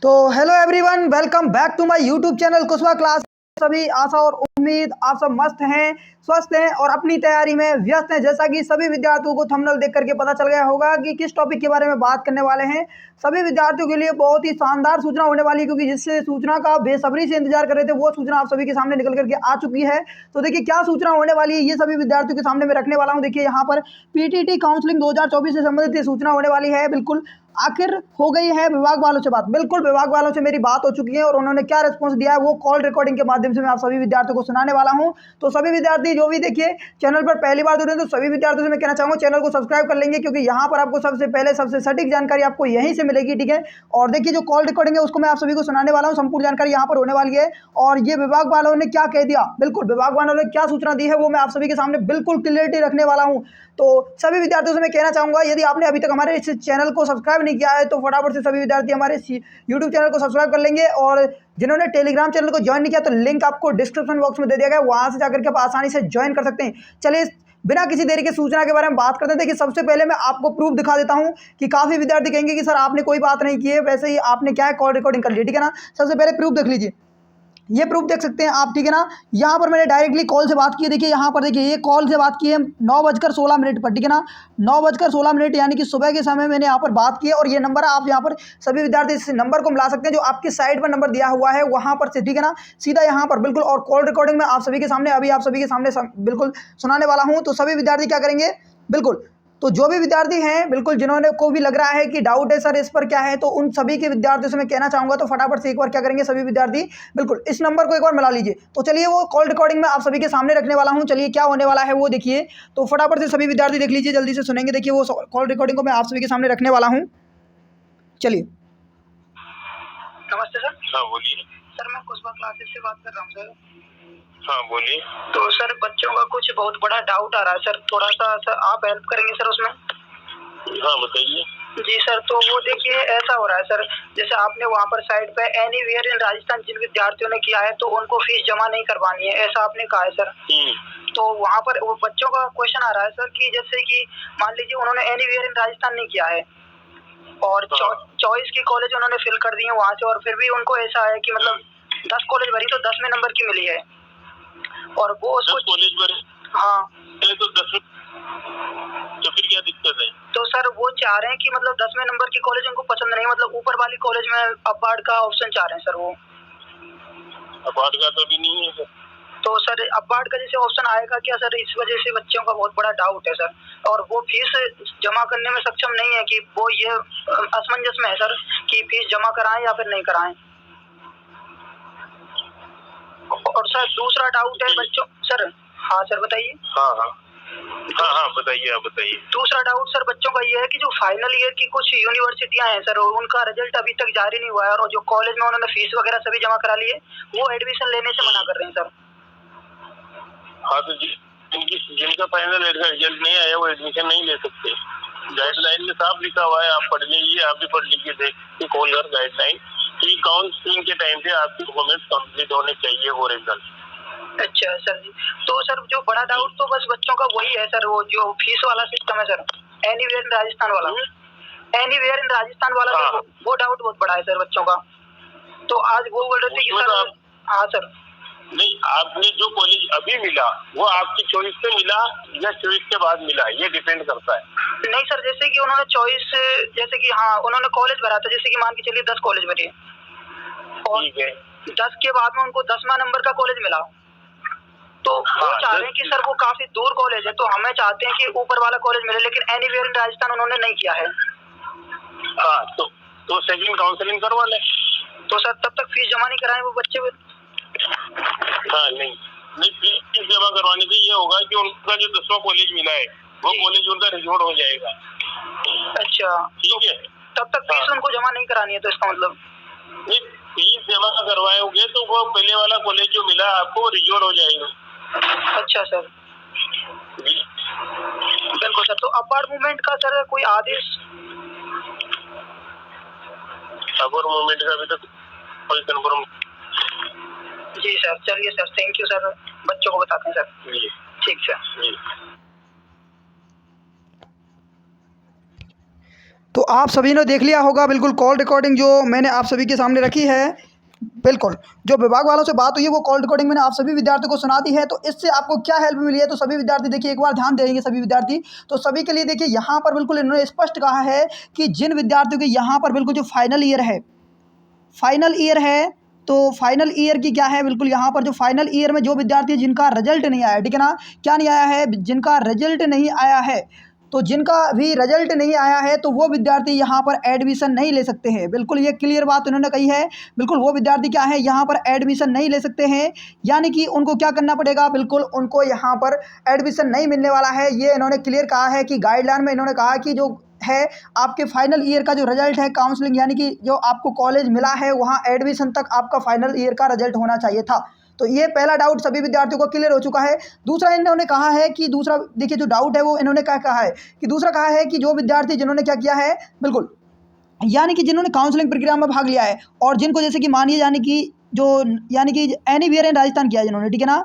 तो hello everyone, welcome back to my YouTube channel Kushwa class. सभी आशा और उम्मीद आप सब मस्त हैं, स्वस्थ हैं और अपनी तैयारी में व्यस्त हैं। जैसा कि सभी विद्यार्थियों को थंबनेल देख करके पता चल गया होगा कि किस टॉपिक के बारे में बात करने वाले हैं। सभी विद्यार्थियों के लिए बहुत ही शानदार सूचना होने वाली है, क्योंकि जिस सूचना का बेसब्री से इंतजार कर रहे थे वो सूचना आप सभी के सामने निकल करके आ चुकी है। तो देखिए क्या सूचना होने वाली है, ये सभी विद्यार्थियों के सामने मैं रखने वाला हूँ। देखिए यहाँ पर पीटीटी काउंसलिंग 2024 से संबंधित ये सूचना होने वाली है। बिल्कुल आखिर हो गई है विभाग वालों से बात। बिल्कुल विभाग वालों से मेरी बात हो चुकी है और उन्होंने क्या रिस्पांस दिया है वो कॉल रिकॉर्डिंग के माध्यम से मैं आप सभी विद्यार्थियों को सुनाने वाला हूं। तो सभी विद्यार्थी जो भी देखिए चैनल पर पहली बार जुड़े हैं, तो सभी विद्यार्थियों से मैं कहना चाहूंगा चैनल को सब्सक्राइब कर लेंगे, क्योंकि यहाँ पर आपको सबसे पहले सबसे सटीक जानकारी आपको यहीं से मिलेगी। ठीक है, और देखिए जो कॉल रिकॉर्डिंग है उसको मैं आप सभी को सुनाने वाला हूँ। संपूर्ण जानकारी यहाँ पर होने वाली है और ये विभाग वालों ने क्या कह दिया, बिल्कुल विभाग वालों ने क्या सूचना दी है वो मैं आप सभी के सामने बिल्कुल क्लियरिटी रखने वाला हूँ। तो सभी विद्यार्थियों से मैं कहना चाहूंगा, यदि आपने अभी तक हमारे इस चैनल को सब्सक्राइब नहीं किया है तो फटाफट से सभी विद्यार्थी हमारे यूट्यूब चैनल को सब्सक्राइब कर लेंगे। और जिन्होंने टेलीग्राम चैनल को ज्वाइन नहीं किया तो लिंक आपको डिस्क्रिप्शन बॉक्स में दे दिया गया है, वहां से जाकर के आप आसानी से ज्वाइन कर सकते हैं। चलिए बिना किसी देरी के सूचना के बारे में बात करते हैं। देखिए सबसे पहले मैं आपको प्रूफ दिखा देता हूं कि काफी विद्यार्थी कहेंगे कि सर आपने कोई बात नहीं की है, वैसे ही आपने क्या है कॉल रिकॉर्डिंग कर ली। ठीक है ना, सबसे पहले प्रूफ देख लीजिए, ये प्रूफ देख सकते हैं आप। ठीक है ना, यहाँ पर मैंने डायरेक्टली कॉल से बात की है। देखिए यहाँ पर देखिए ये कॉल से बात की है 9:16 पर। ठीक है ना, 9:16 यानी कि सुबह के समय मैंने यहाँ पर बात की है। और ये नंबर आप यहाँ पर सभी विद्यार्थी इस नंबर को मिला सकते हैं जो आपकी साइड पर नंबर दिया हुआ है वहाँ पर से। ठीक है ना, सीधा यहाँ पर बिल्कुल। और कॉल रिकॉर्डिंग में आप सभी के सामने अभी आप सभी के सामने बिल्कुल सुनाने वाला हूँ। तो सभी विद्यार्थी क्या करेंगे, बिल्कुल तो जो भी विद्यार्थी हैं बिल्कुल जिन्होंने को भी लग रहा है कि डाउट है सर इस पर क्या है, तो उन सभी के विद्यार्थियों से मैं कहना चाहूंगा तो फटाफट से एक बार क्या करेंगे सभी विद्यार्थी, बिल्कुल इस नंबर को एक बार मिला लीजिए। तो चलिए वो कॉल रिकॉर्डिंग में आप सभी के सामने रखने वाला हूं। चलिए क्या होने वाला है वो देखिए, तो फटाफट से सभी विद्यार्थी देख लीजिए, जल्दी से सुनेंगे। देखिए वो कॉल रिकॉर्डिंग को मैं आप सभी के सामने रखने वाला हूँ। चलिए। नमस्ते सर। हाँ बोलिए। सर मैं कुशवा क्लासेस से बात कर रहा हूँ सर। हाँ बोलिए। तो सर बच्चों का कुछ बहुत बड़ा डाउट आ रहा है सर, थोड़ा सा सर आप हेल्प करेंगे सर उसमें? हाँ बताइए। जी सर, तो वो देखिए ऐसा हो रहा है सर, जैसे आपने वहाँ पर साइड पे एनीवेयर इन राजस्थान जिन विद्यार्थियों ने किया है तो उनको फीस जमा नहीं करवानी है, ऐसा आपने कहा है सर। तो वहाँ पर वो बच्चों का क्वेश्चन आ रहा है सर कि जैसे कि मान लीजिए उन्होंने एनीवेयर इन राजस्थान नहीं किया है और चॉइस की कॉलेज उन्होंने फिल कर दी है वहाँ से, और फिर भी उनको ऐसा है कि मतलब 10 कॉलेज भरी तो 10 में नंबर की मिली है और वो उसको कॉलेज भरे। हाँ तो 10 तो फिर क्या दिक्कत है? तो सर वो चाह रहे हैं कि मतलब 10 में नंबर की कॉलेज उनको पसंद नहीं, मतलब ऊपर वाली कॉलेज में अपार्ड का ऑप्शन चाह रहे हैं सर वो। अपार्ड का तो अभी नहीं है सर। तो सर अपार्ड का जैसे ऑप्शन आएगा क्या सर? इस वजह से बच्चों का बहुत बड़ा डाउट है सर, और वो फीस जमा करने में सक्षम नहीं है कि वो ये असमंजस में है सर कि फीस जमा कराएं या फिर नहीं कराएं। और सर दूसरा डाउट है बच्चों सर। हाँ सर बताइए। हाँ बताइए, आप बताइए। दूसरा डाउट सर बच्चों का ये है कि जो फाइनल ईयर की कुछ यूनिवर्सिटियां हैं सर उनका रिजल्ट अभी तक जारी नहीं हुआ है, और जो कॉलेज में उन्होंने फीस वगैरह सभी जमा करा लिए वो एडमिशन लेने से मना कर रहे हैं सर। हाँ तो जिनका फाइनल रिजल्ट नहीं आया वो एडमिशन नहीं ले सकते। गाइडलाइन में साफ लिखा हुआ है, आप पढ़ लीजिए, आप भी पढ़ लीजिए, देखिए कॉल कर गाइडलाइन कि काउंसलिंग के टाइम पे आपकी डॉक्यूमेंट्स कंप्लीट होने चाहिए वो रिजल्ट। अच्छा सर जी, तो सर जो बड़ा डाउट तो बस बच्चों का वही है सर, वो जो फीस वाला सिस्टम है सर, एनीवेयर इन राजस्थान वाला। एनीवेयर इन राजस्थान वाला हाँ। सर वो डाउट बहुत बड़ा है सर बच्चों का। तो आज वो बोल रहे थे कि सर हाँ सर नहीं, आपने जो कॉलेज अभी मिला वो आपकी चॉइस से मिला या चॉइस के बाद मिला, ये डिपेंड करता है। नहीं सर, जैसे कि उन्होंने चॉइस जैसे कि हाँ उन्होंने कॉलेज भरा था, जैसे कि मान के चलिए 10 कॉलेज भरे और ठीक है 10 के बाद में उनको 10वां नंबर का कॉलेज मिला, तो वो चाह रहे हैं कि सर वो काफी दूर कॉलेज है तो हमें चाहते हैं कि ऊपर वाला कॉलेज मिले, लेकिन एनीवेयर इन राजस्थान उन्होंने नहीं किया है। हाँ तो सेकंड काउंसलिंग करवा ले। तो सर तब तक फीस जमा नहीं कराएं वो बच्चे। हाँ नहीं फीस जमा करवाने से ये होगा कि उनका जो 10वां कॉलेज मिला है वो कॉलेज उनका रिजोर्ट हो जाएगा। अच्छा ठीक है, तब तक फीस उनको जमा नहीं करानी है, तो इसका मतलब नहीं फीस जमा करवाओगे तो वो पहले वाला कॉलेज जो मिला आपको रिजोर्ट हो जाएगा। अच्छा सर बिल्कुल सर। तो अपार्ड मूवमेंट का सर कोई आदेश? अपार्ड मूवमेंट का अभी तक कोई कंफर्म। जी सर, चलिए सर, थैंक यू सर, बच्चों को बताते हैं सर। ठीक सर। तो आप सभी ने देख लिया होगा बिल्कुल कॉल रिकॉर्डिंग जो मैंने आप सभी के सामने रखी है। बिल्कुल जो विभाग वालों से बात हुई है वो कॉल रिकॉर्डिंग मैंने आप सभी विद्यार्थियों को सुना दी है। तो इससे आपको क्या हेल्प मिली है तो सभी विद्यार्थी देखिए एक बार ध्यान देंगे सभी विद्यार्थी। तो सभी के लिए देखिए यहाँ पर बिल्कुल इन्होंने स्पष्ट कहा है कि जिन विद्यार्थियों के यहाँ पर बिल्कुल जो फाइनल ईयर है तो फाइनल ईयर की क्या है बिल्कुल यहाँ पर जो फाइनल ईयर में जो विद्यार्थी जिनका रिजल्ट नहीं आया, ठीक है ना, क्या नहीं आया है, जिनका रिजल्ट नहीं आया है, तो जिनका भी रिजल्ट नहीं आया है तो वो विद्यार्थी यहाँ पर एडमिशन नहीं ले सकते हैं। बिल्कुल ये क्लियर बात उन्होंने कही है। बिल्कुल वो विद्यार्थी क्या है यहाँ पर एडमिशन नहीं ले सकते हैं, यानी कि उनको क्या करना पड़ेगा, बिल्कुल उनको यहाँ पर एडमिशन नहीं मिलने वाला है। ये इन्होंने क्लियर कहा है कि गाइडलाइन में इन्होंने कहा कि जो है आपके फाइनल ईयर का जो रिजल्ट है काउंसलिंग यानी कि जो आपको कॉलेज मिला है वहाँ एडमिशन तक आपका फाइनल ईयर का रिजल्ट होना चाहिए था। तो ये पहला डाउट सभी विद्यार्थियों को क्लियर हो चुका है। दूसरा इन्होंने कहा है कि दूसरा देखिए जो डाउट है वो इन्होंने क्या कहा है कि दूसरा कहा है कि जो विद्यार्थी जिन्होंने क्या किया है बिल्कुल यानी कि जिन्होंने काउंसलिंग प्रक्रिया में भाग लिया है और जिनको जैसे कि मानिए यानी कि एनीवेयर इन राजस्थान किया है जिन्होंने, ठीक है ना,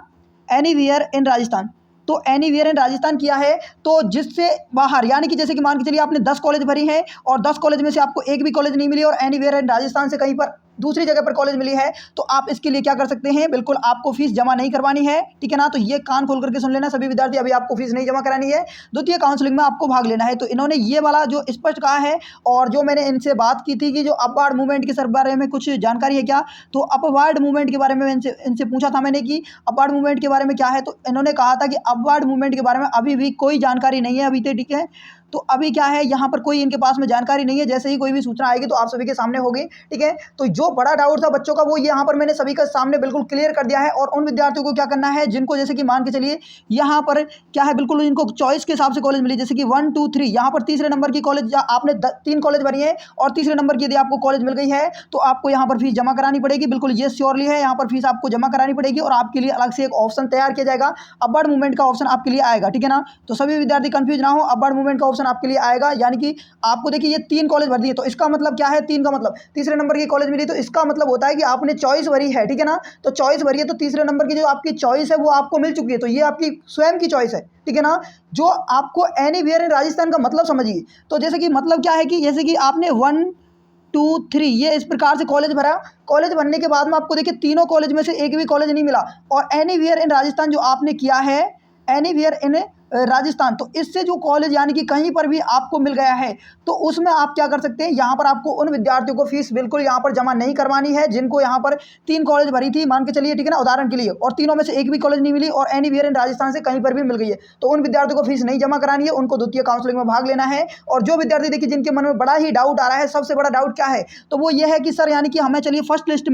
एनीवेयर इन राजस्थान, तो एनीवेयर इन राजस्थान किया है तो जिससे बाहर यानी कि जैसे कि मान के चलिए आपने 10 कॉलेज भरी हैं और 10 कॉलेज में से आपको एक भी कॉलेज नहीं मिली और एनीवेयर इन राजस्थान से कहीं पर दूसरी जगह पर कॉलेज मिली है तो आप इसके लिए क्या कर सकते हैं, बिल्कुल आपको फीस जमा नहीं करवानी है, ठीक है ना। तो ये कान खोल करके सुन लेना सभी विद्यार्थी, अभी आपको फीस नहीं जमा करानी है, द्वितीय काउंसलिंग में आपको भाग लेना है। तो इन्होंने ये वाला जो स्पष्ट कहा है। और जो मैंने इनसे बात की थी कि जो अपवार्ड मूवमेंट के बारे में कुछ जानकारी है क्या, तो अपवार्ड मूवमेंट के बारे में इनसे पूछा था मैंने कि अपवार्ड मूवमेंट के बारे में क्या है, तो इन्होंने कहा था कि अपवार्ड मूवमेंट के बारे में अभी भी कोई जानकारी नहीं है अभी तक, ठीक है। तो अभी क्या है यहाँ पर कोई इनके पास में जानकारी नहीं है, जैसे ही कोई भी सूचना आएगी तो आप सभी के सामने होगी, ठीक है। तो जो बड़ा डाउट था बच्चों का वो यहाँ पर मैंने सभी के सामने बिल्कुल क्लियर कर दिया है। और उन विद्यार्थियों को क्या करना है जिनको जैसे कि मान के चलिए यहाँ पर क्या है बिल्कुल इनको चॉइस के हिसाब से कॉलेज मिली, जैसे कि 1 2 3 यहाँ पर तीसरे नंबर की कॉलेज आपने 3 कॉलेज भरी है और तीसरे नंबर की यदि आपको कॉलेज मिल गई है तो आपको यहाँ पर फीस जमा करानी पड़ेगी, बिल्कुल ये श्योरली है, यहाँ पर फीस आपको जमा करानी पड़ेगी और आपके लिए अलग से एक ऑप्शन तैयार किया जाएगा, अपवर्ड मूवमेंट का ऑप्शन आपके लिए आएगा, ठीक है ना। तो सभी विद्यार्थी कंफ्यूज ना हो, अपवर्ड मूवमेंट का ऑप्शन आपके लिए आएगा, यानी कि आपको देखिए ये 3 कॉलेज भर दिए तो इसका मतलब क्या है, 3 का मतलब तीसरे नंबर की कॉलेज मिली तो इसका मतलब होता है कि आपने चॉइस भरी है, ठीक है ना। तो चॉइस भरी है तो तीसरे नंबर की जो आपकी चॉइस है वो आपको मिल चुकी है, तो ये आपकी स्वयं की चॉइस है, ठीक है ना। जो आपको एनीवेयर इन राजस्थान का मतलब समझिए, तो जैसे कि मतलब क्या है कि जैसे कि आपने 1 2 3 ये इस प्रकार से कॉलेज भरा, कॉलेज भरने के बाद में आपको देखिए तीनों कॉलेज में से एक भी कॉलेज नहीं मिला और एनीवेयर इन राजस्थान जो आपने किया है, एनीवेयर इन राजस्थान, तो इससे जो कॉलेज यानी कि कहीं पर भी आपको मिल गया है तो उसमें आप क्या कर सकते हैं, यहाँ पर आपको उन विद्यार्थियों को फीस बिल्कुल यहाँ पर जमा नहीं करवानी है जिनको यहाँ पर 3 कॉलेज भरी थी मान के चलिए, ठीक है ना, उदाहरण के लिए, और तीनों में से एक भी कॉलेज नहीं मिली और एनीवेयर इन राजस्थान से कहीं पर भी मिल गई है तो उन विद्यार्थियों को फीस नहीं जमा करानी है, उनको द्वितीय काउंसलिंग में भाग लेना है। और जो विद्यार्थी देखिए जिनके मन में बड़ा ही डाउट आ रहा है, सबसे बड़ा डाउट क्या है तो वो ये है कि सर यानी कि हमें चलिए फर्स्ट लिस्ट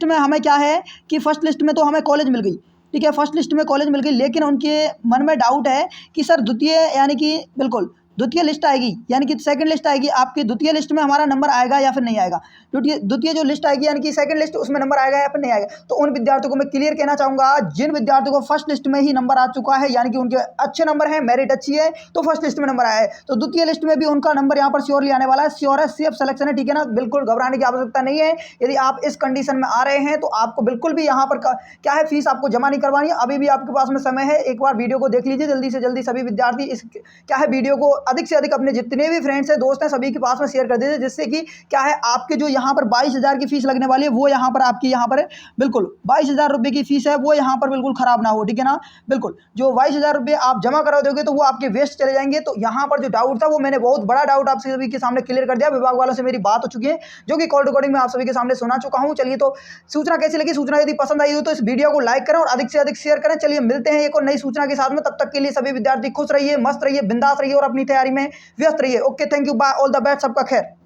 में हमें क्या है कि फर्स्ट लिस्ट में तो हमें कॉलेज मिल गई, ठीक है, फर्स्ट लिस्ट में कॉलेज मिल गई, लेकिन उनके मन में डाउट है कि सर द्वितीय यानी कि बिल्कुल द्वितीय लिस्ट आएगी यानी कि सेकंड लिस्ट आएगी, आपकी द्वितीय लिस्ट में हमारा नंबर आएगा या फिर नहीं आएगा, द्वितीय जो लिस्ट आएगी यानी कि सेकंड लिस्ट उसमें नंबर आएगा या फिर नहीं आएगा। तो उन विद्यार्थियों को मैं क्लियर कहना चाहूँगा जिन विद्यार्थियों को फर्स्ट लिस्ट में ही नंबर आ चुका है यानी कि उनके अच्छे नंबर है, मेरिट अच्छी है तो फर्स्ट लिस्ट में नंबर आया है, तो द्वितीय लिस्ट में भी उनका नंबर यहाँ पर श्योरली आने वाला है, श्योर है, सेफ सिलेक्शन है, ठीक है ना, बिल्कुल घबराने की आवश्यकता नहीं है। यदि आप इस कंडीशन में आ रहे हैं तो आपको बिल्कुल भी यहाँ पर क्या है फीस आपको जमा नहीं करवानी है, अभी भी आपके पास में समय है, एक बार वीडियो को देख लीजिए जल्दी से जल्दी सभी विद्यार्थी, इस क्या है वीडियो को अधिक से अधिक अपने जितने भी फ्रेंड्स हैं दोस्त हैं सभी के पास में शेयर कर दीजिए, जिससे कि क्या है आपके जो यहाँ पर 22,000 की फीस लगने वाली है वो यहाँ पर आपकी यहाँ पर बिल्कुल 22,000 रुपये की फीस है वो यहाँ पर बिल्कुल खराब ना हो, ठीक है ना। बिल्कुल जो 22,000 रुपये आप जमा करा दोगे तो वो आपके वेस्ट चले जाएंगे। तो यहाँ पर जो डाउट था वो मैंने बहुत बड़ा डाउट आप सभी के सामने क्लियर कर दिया, विभाग वालों से मेरी बात हो चुकी है जो कि कॉल रिकॉर्डिंग में आप सभी के सामने सुना चुका हूँ। चलिए तो सूचना कैसी लगी, सूचना यदि पसंद आई हो तो इस वीडियो को लाइक करें और अधिक से अधिक शेयर करें। चलिए मिलते हैं एक और नई सूचना के साथ में, तब तक के लिए सभी विद्यार्थी खुश रहिए, मस्त रहिए, बिंदास रहिए और अपनी तैयारी में व्यस्त रहिए। Okay, thank you, bye, all the best, सबका खैर।